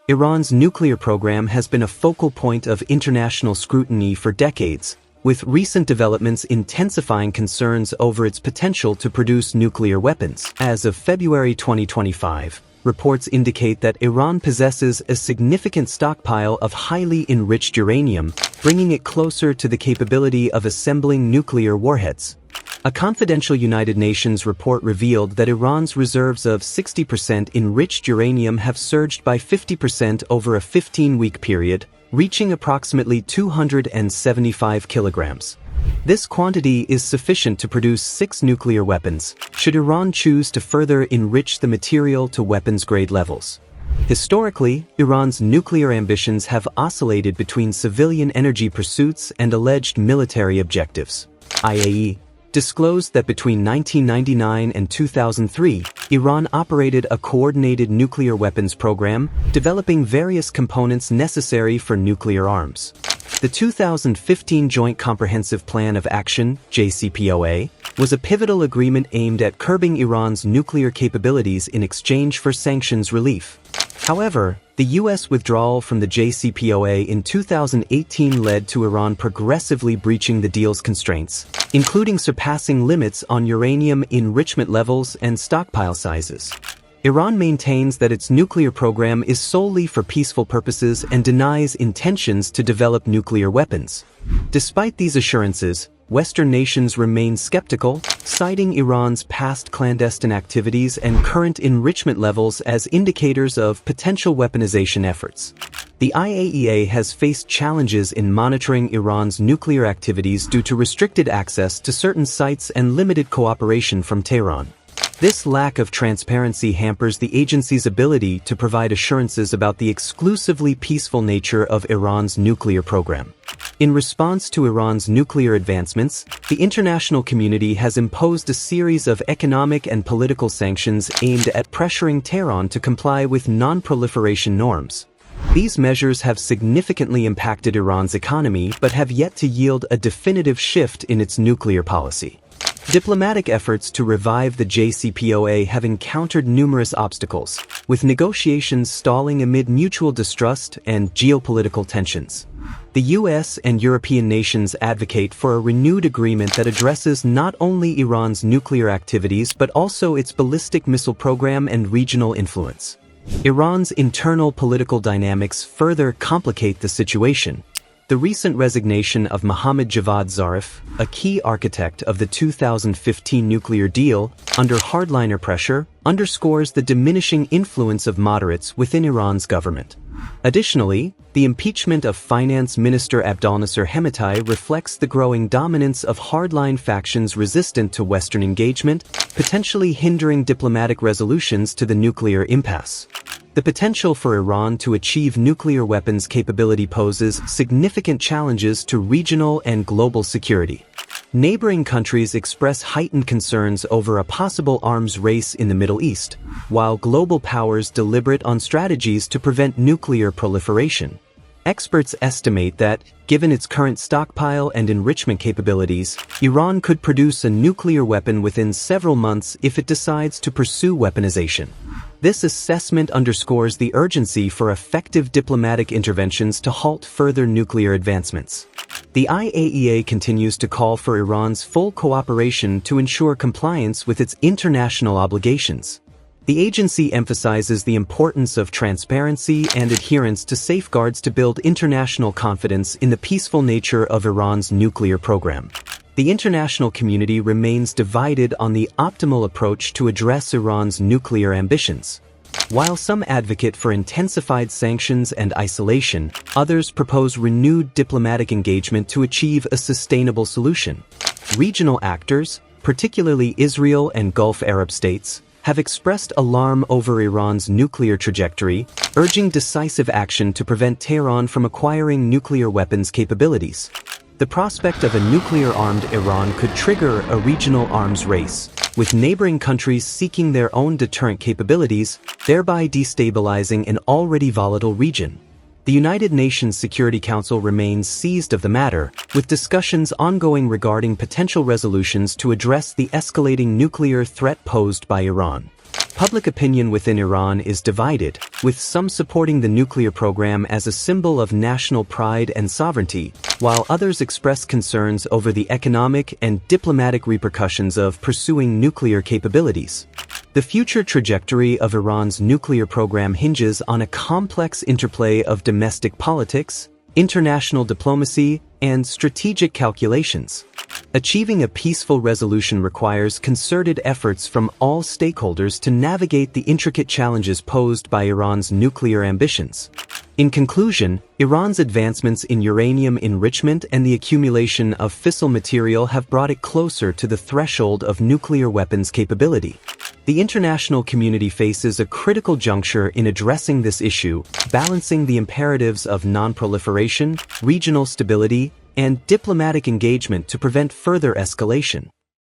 Iran's nuclear program has been a focal point of international scrutiny for decades, with recent developments intensifying concerns over its potential to produce nuclear weapons. As of February 2025, reports indicate that Iran possesses a significant stockpile of highly enriched uranium, bringing it closer to the capability of assembling nuclear warheads. A confidential United Nations report revealed that Iran's reserves of 60% enriched uranium have surged by 50% over a 15-week period, reaching approximately 275 kilograms. This quantity is sufficient to produce 6 nuclear weapons, should Iran choose to further enrich the material to weapons-grade levels. Historically, Iran's nuclear ambitions have oscillated between civilian energy pursuits and alleged military objectives. IAEA disclosed that between 1999 and 2003, Iran operated a coordinated nuclear weapons program, developing various components necessary for nuclear arms. The 2015 Joint Comprehensive Plan of Action, JCPOA, was a pivotal agreement aimed at curbing Iran's nuclear capabilities in exchange for sanctions relief. However, the U.S. withdrawal from the JCPOA in 2018 led to Iran progressively breaching the deal's constraints, including surpassing limits on uranium enrichment levels and stockpile sizes. Iran maintains that its nuclear program is solely for peaceful purposes and denies intentions to develop nuclear weapons. Despite these assurances, Western nations remain skeptical, citing Iran's past clandestine activities and current enrichment levels as indicators of potential weaponization efforts. The IAEA has faced challenges in monitoring Iran's nuclear activities due to restricted access to certain sites and limited cooperation from Tehran. This lack of transparency hampers the agency's ability to provide assurances about the exclusively peaceful nature of Iran's nuclear program. In response to Iran's nuclear advancements, the international community has imposed a series of economic and political sanctions aimed at pressuring Tehran to comply with non-proliferation norms. These measures have significantly impacted Iran's economy but have yet to yield a definitive shift in its nuclear policy. Diplomatic efforts to revive the JCPOA have encountered numerous obstacles, with negotiations stalling amid mutual distrust and geopolitical tensions. The US and European nations advocate for a renewed agreement that addresses not only Iran's nuclear activities but also its ballistic missile program and regional influence. Iran's internal political dynamics further complicate the situation. The recent resignation of Mohammad Javad Zarif, a key architect of the 2015 nuclear deal, under hardliner pressure, underscores the diminishing influence of moderates within Iran's government. Additionally, the impeachment of Finance Minister Abdolnasser Hemeti reflects the growing dominance of hardline factions resistant to Western engagement, potentially hindering diplomatic resolutions to the nuclear impasse. The potential for Iran to achieve nuclear weapons capability poses significant challenges to regional and global security. Neighboring countries express heightened concerns over a possible arms race in the Middle East, while global powers deliberate on strategies to prevent nuclear proliferation. Experts estimate that, given its current stockpile and enrichment capabilities, Iran could produce a nuclear weapon within several months if it decides to pursue weaponization. This assessment underscores the urgency for effective diplomatic interventions to halt further nuclear advancements. The IAEA continues to call for Iran's full cooperation to ensure compliance with its international obligations. The agency emphasizes the importance of transparency and adherence to safeguards to build international confidence in the peaceful nature of Iran's nuclear program. The international community remains divided on the optimal approach to address Iran's nuclear ambitions. While some advocate for intensified sanctions and isolation, others propose renewed diplomatic engagement to achieve a sustainable solution. Regional actors, particularly Israel and Gulf Arab states, have expressed alarm over Iran's nuclear trajectory, urging decisive action to prevent Tehran from acquiring nuclear weapons capabilities. The prospect of a nuclear-armed Iran could trigger a regional arms race, with neighboring countries seeking their own deterrent capabilities, thereby destabilizing an already volatile region. The United Nations Security Council remains seized of the matter, with discussions ongoing regarding potential resolutions to address the escalating nuclear threat posed by Iran. Public opinion within Iran is divided, with some supporting the nuclear program as a symbol of national pride and sovereignty, while others express concerns over the economic and diplomatic repercussions of pursuing nuclear capabilities. The future trajectory of Iran's nuclear program hinges on a complex interplay of domestic politics, international diplomacy, and strategic calculations. Achieving a peaceful resolution requires concerted efforts from all stakeholders to navigate the intricate challenges posed by Iran's nuclear ambitions. In conclusion, Iran's advancements in uranium enrichment and the accumulation of fissile material have brought it closer to the threshold of nuclear weapons capability. The international community faces a critical juncture in addressing this issue, balancing the imperatives of non-proliferation, regional stability, and diplomatic engagement to prevent further escalation.